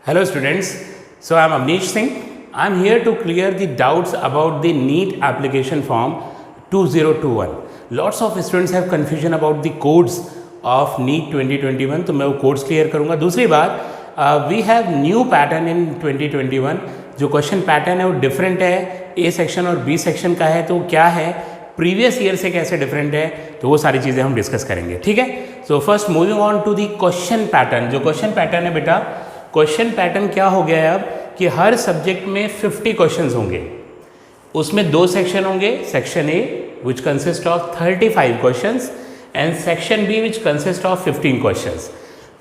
Hello students, so I am Avnish Singh. I am here to clear the doubts about the NEET application form 2021. Lots of students have confusion about the codes of NEET 2021, तो मैं वो codes clear करूँगा. दूसरी बात, we have new pattern in 2021. जो question pattern है वो different है, ए सेक्शन और बी सेक्शन का है, तो क्या है, प्रीवियस ईयर से कैसे डिफरेंट है, तो वो सारी चीज़ें हम डिस्कस करेंगे. ठीक है. So first moving on to the question pattern. जो क्वेश्चन पैटर्न है बेटा, क्वेश्चन पैटर्न क्या हो गया है अब कि हर सब्जेक्ट में 50 क्वेश्चंस होंगे. उसमें दो सेक्शन होंगे, section A which consist of 35 questions and section B which consist of 15 questions.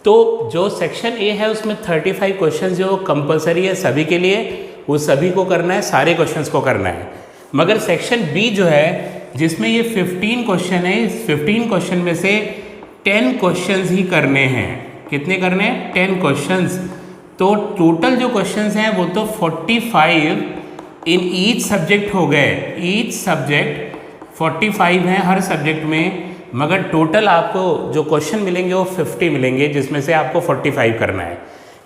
तो जो सेक्शन ए है उसमें 35 क्वेश्चंस जो कंपलसरी है सभी के लिए, वो सभी को करना है, सारे क्वेश्चंस को करना है. मगर सेक्शन बी जो है जिसमें ये 15 क्वेश्चन है, इस 15 क्वेश्चन में से 10 क्वेश्चंस ही करने हैं. कितने करने हैं? 10 क्वेश्चंस. तो टोटल जो क्वेश्चंस हैं वो तो 45 इन ईच सब्जेक्ट हो गए. ईच सब्जेक्ट 45 हैं हर सब्जेक्ट में, मगर टोटल आपको जो क्वेश्चन मिलेंगे वो 50 मिलेंगे, जिसमें से आपको 45 करना है.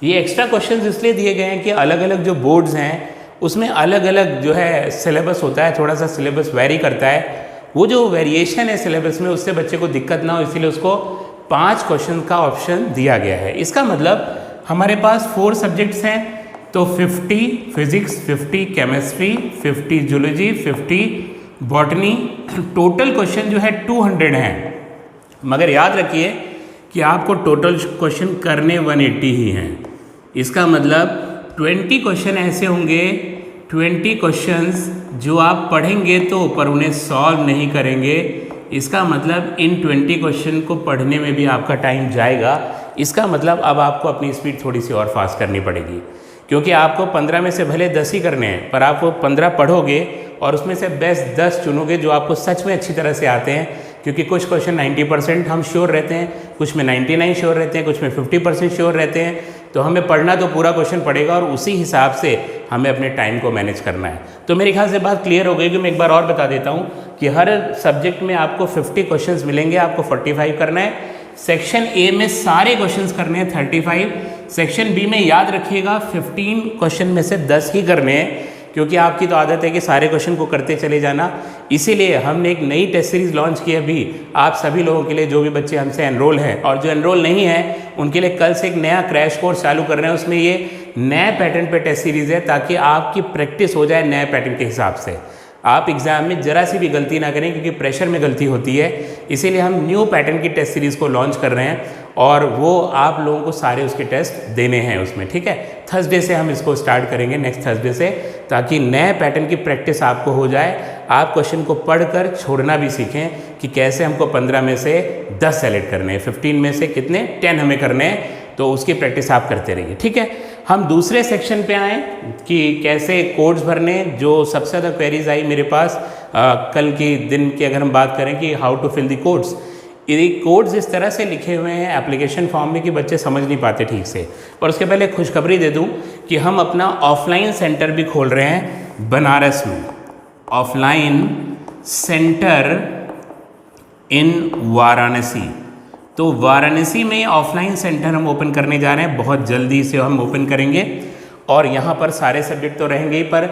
ये एक्स्ट्रा क्वेश्चंस इसलिए दिए गए हैं कि अलग अलग जो बोर्ड्स हैं उसमें अलग अलग जो है सिलेबस होता है, थोड़ा सा सिलेबस वेरी करता है. वो जो वेरिएशन है सिलेबस में उससे बच्चे को दिक्कत ना हो, इसीलिए उसको 5 क्वेश्चन का ऑप्शन दिया गया है. इसका मतलब हमारे पास 4 सब्जेक्ट्स हैं, तो 50 physics, 50 chemistry, 50 zoology, 50 botany, total question जो है 200 हैं. मगर याद रखिए कि आपको टोटल क्वेश्चन करने 180 ही हैं. इसका मतलब 20 क्वेश्चन ऐसे होंगे, 20 क्वेश्चंस जो आप पढ़ेंगे तो पर उन्हें सॉल्व नहीं करेंगे. इसका मतलब इन 20 क्वेश्चन को पढ़ने में भी आपका टाइम जाएगा. इसका मतलब अब आपको अपनी स्पीड थोड़ी सी और फास्ट करनी पड़ेगी, क्योंकि आपको 15 में से भले 10 ही करने हैं, पर आप वो 15 पढ़ोगे और उसमें से बेस्ट 10 चुनोगे जो आपको सच में अच्छी तरह से आते हैं. क्योंकि कुछ क्वेश्चन 90% हम श्योर रहते हैं, कुछ में 99 श्योर रहते हैं, कुछ में 50% श्योर रहते हैं. तो हमें पढ़ना तो पूरा क्वेश्चन पड़ेगा और उसी हिसाब से हमें अपने टाइम को मैनेज करना है. तो मेरे ख्याल से बात क्लियर हो गई कि मैं एक बार और बता देता हूँ कि हर सब्जेक्ट में आपको 50 क्वेश्चंस मिलेंगे, आपको 45 करना है. सेक्शन ए में सारे क्वेश्चंस करने हैं 35. सेक्शन बी में याद रखिएगा 15 क्वेश्चन में से 10 ही करने हैं, क्योंकि आपकी तो आदत है कि सारे क्वेश्चन को करते चले जाना. इसीलिए हमने एक नई टेस्ट सीरीज़ लॉन्च की है अभी आप सभी लोगों के लिए, जो भी बच्चे हमसे एनरोल हैं, और जो एनरोल नहीं हैं उनके लिए कल से एक नया क्रैश कोर्स चालू कर रहे हैं. उसमें ये नए पैटर्न पे टेस्ट सीरीज़ है, ताकि आपकी प्रैक्टिस हो जाए नए पैटर्न के हिसाब से. आप एग्ज़ाम में ज़रा सी भी गलती ना करें, क्योंकि प्रेशर में गलती होती है. इसीलिए हम न्यू पैटर्न की टेस्ट सीरीज़ को लॉन्च कर रहे हैं और वो आप लोगों को सारे उसके टेस्ट देने हैं उसमें. ठीक है. थर्सडे से हम इसको स्टार्ट करेंगे, नेक्स्ट थर्सडे से, ताकि नए पैटर्न की प्रैक्टिस आपको हो जाए. आप क्वेश्चन को पढ़कर छोड़ना भी सीखें कि कैसे हमको 15 में से 10 सेलेक्ट करने हैं, 15 में से कितने 10 हमें करने हैं. तो उसकी प्रैक्टिस आप करते रहिए. ठीक है. हम दूसरे सेक्शन पे आएँ कि कैसे कोड्स भरने. जो सबसे ज़्यादा क्वेरीज आई मेरे पास कल के दिन की अगर हम बात करें कि how to fill the codes. ये कोड्स इस तरह से लिखे हुए हैं एप्लीकेशन फॉर्म में कि बच्चे समझ नहीं पाते ठीक से. और उसके पहले खुशखबरी दे दूं कि हम अपना ऑफलाइन सेंटर भी खोल रहे हैं बनारस में. ऑफलाइन सेंटर इन वाराणसी. तो वाराणसी में ऑफलाइन सेंटर हम ओपन करने जा रहे हैं, बहुत जल्दी से हम ओपन करेंगे. और यहाँ पर सारे सब्जेक्ट तो रहेंगे ही, पर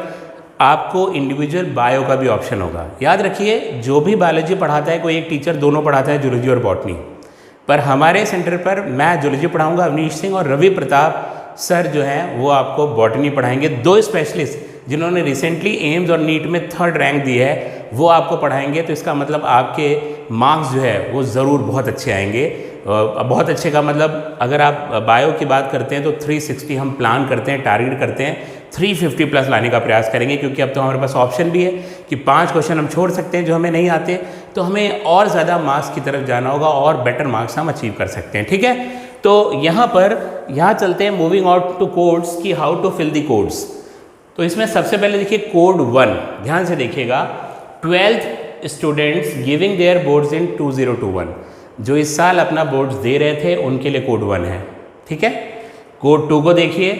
आपको इंडिविजुअल बायो का भी ऑप्शन होगा. याद रखिए जो भी बायोलॉजी पढ़ाता है, कोई एक टीचर दोनों पढ़ाता है, जूलॉजी और बॉटनी. पर हमारे सेंटर पर मैं जूलॉजी पढ़ाऊंगा, अवनीश सिंह, और रवि प्रताप सर जो हैं वो आपको बॉटनी पढ़ाएंगे. 2 स्पेशलिस्ट जिन्होंने रिसेंटली एम्स और नीट में 3rd रैंक दी है वो आपको पढ़ाएंगे. तो इसका मतलब आपके मार्क्स जो है वो ज़रूर बहुत अच्छे आएंगे. बहुत अच्छे का मतलब अगर आप बायो की बात करते हैं तो 360 हम प्लान करते हैं, टारगेट करते हैं, 350 प्लस लाने का प्रयास करेंगे. क्योंकि अब तो हमारे पास ऑप्शन भी है कि 5 क्वेश्चन हम छोड़ सकते हैं जो हमें नहीं आते, तो हमें और ज़्यादा मार्क्स की तरफ जाना होगा और बेटर मार्क्स हम अचीव कर सकते हैं. ठीक है. तो यहाँ चलते हैं मूविंग आउट टू कोड्स की how to fill the codes. तो इसमें सबसे पहले देखिए कोड 1, ध्यान से देखिएगा. 12th students giving their boards in 2021, जो इस साल अपना बोर्ड्स दे रहे थे उनके लिए कोड 1 है. ठीक है. कोड 2 को देखिए.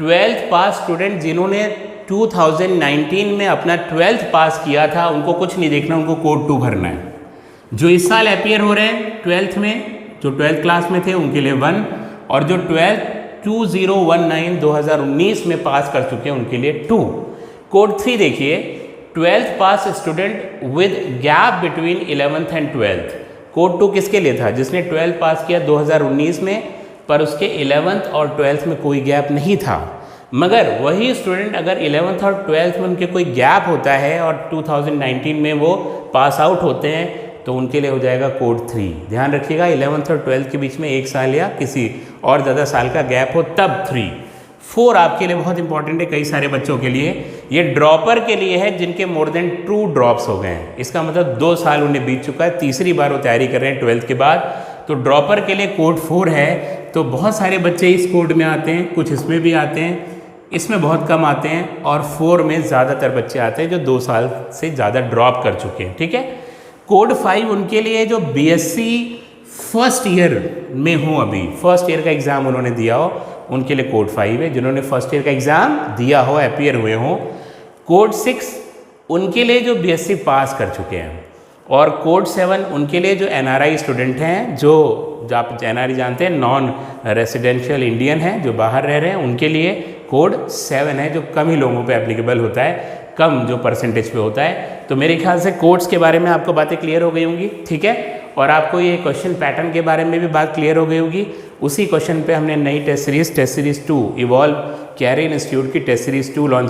12th पास स्टूडेंट जिन्होंने 2019 में अपना 12th पास किया था उनको कुछ नहीं देखना, उनको कोड 2 भरना है. जो इस साल अपीयर हो रहे हैं 12th में, जो 12th क्लास में थे उनके लिए 1, और जो 12th 2019 2019 में पास कर चुके हैं उनके लिए 2। कोड 3 देखिए, 12th pass student with gap between 11th and 12th। Code 2 किसके लिए था? जिसने 12th पास किया 2019 में, पर उसके 11th और 12th में कोई गैप नहीं था। मगर वही स्टूडेंट अगर 11th और 12th में उनके कोई गैप होता है और 2019 में वो पास आउट होते हैं, तो उनके लिए हो जाएगा कोड 3। ध्यान रखिएगा, 11th और 12th के बीच में 1 साल या किसी और ज़्यादा साल का गैप हो तब 3। 4 आपके लिए बहुत इंपॉर्टेंट है कई सारे बच्चों के लिए। ये ड्रॉपर के लिए है जिनके मोर देन 2 ड्रॉप्स हो गए हैं। इसका मतलब 2 साल उन्हें बीत चुका है, तीसरी बार वो तैयारी कर रहे हैं 12th के बाद। तो ड्रॉपर के लिए कोड 4 है। तो बहुत सारे बच्चे इस कोड में आते हैं, कुछ इसमें भी आते हैं, इसमें बहुत कम आते हैं, और 4 में ज़्यादातर बच्चे आते हैं जो 2 साल से ज़्यादा ड्रॉप कर चुके हैं। ठीक है। कोड 5 उनके लिए जो बीएससी फर्स्ट ईयर में हो, अभी फर्स्ट ईयर का एग्ज़ाम उन्होंने दिया हो, उनके लिए कोड 5 है। जिन्होंने फर्स्ट ईयर का एग्ज़ाम दिया हो, अपियर हुए हों। कोड 6 उनके लिए जो बीएससी पास कर चुके हैं। और कोड 7 उनके लिए जो एनआरआई स्टूडेंट हैं, जो आप एनआरआई जानते हैं, नॉन रेसिडेंशियल इंडियन हैं, जो बाहर रह रहे हैं, उनके लिए कोड 7 है, जो कम ही लोगों पे एप्लीकेबल होता है, कम जो परसेंटेज पे होता है। तो मेरे ख्याल से कोड्स के बारे में आपको बातें क्लियर हो गई होंगी। ठीक है। और आपको ये क्वेश्चन पैटर्न के बारे में भी बात क्लियर हो गई होगी। उसी क्वेश्चन पे हमने नई test series 2 Evolve Career Institute की टेस्ट सीरीज़ 2 लॉन्च